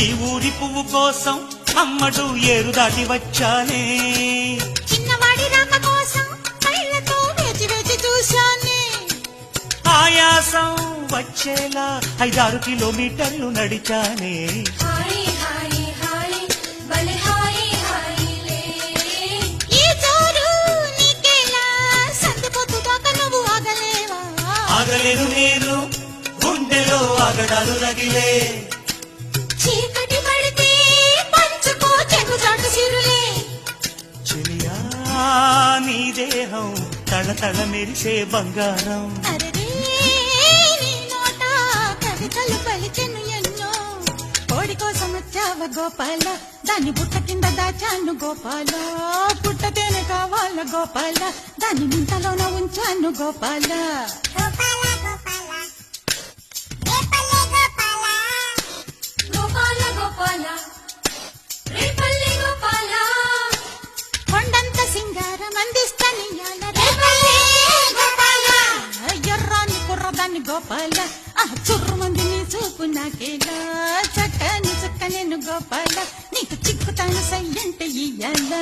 ఈ ఊరి పువ్వు కోసం అమ్మడు ఏరు దాటి వచ్చానే. చిన్నవాడి రాక కోసం కళ్ళతో వేచి వేచి చూశానే. ఆయాసం వచ్చేలా 5-6 కిలోమీటర్లు నడిచానే. ఈ జోరు నీకేలా సంధిపోతు దాకా నువ్వు ఆగలేవా? ఆగలేను నేను, గుండెలో ఆగడాలు రగిలే. చీకటి పడితే పంచుకో చెంగు చాటు సిరులే. చెలియా నీ దేహం తళతళ మెరిసే బంగారం. అరెరే నీ నోట కవితలు పలికెను ఎన్నో. కోడి కోసం వచ్చావ గోపాల, దాన్ని బుట్ట కింద దాచాను గోపాల. పుట్టతేనే కావాల గోపాల, దాన్ని మింతలోన ఉంచాను గోపాల. కొండంత సింగారం అందిస్తానియాల ఎర్రాని కుర్రదాన్ని గోపాల. చుర్రుమంది నీ చూపు నాకేలా, చక్కని చుక్క నేను గోపాల. నీకు చిక్కుతాను సై అంటే ఇయ్యాల.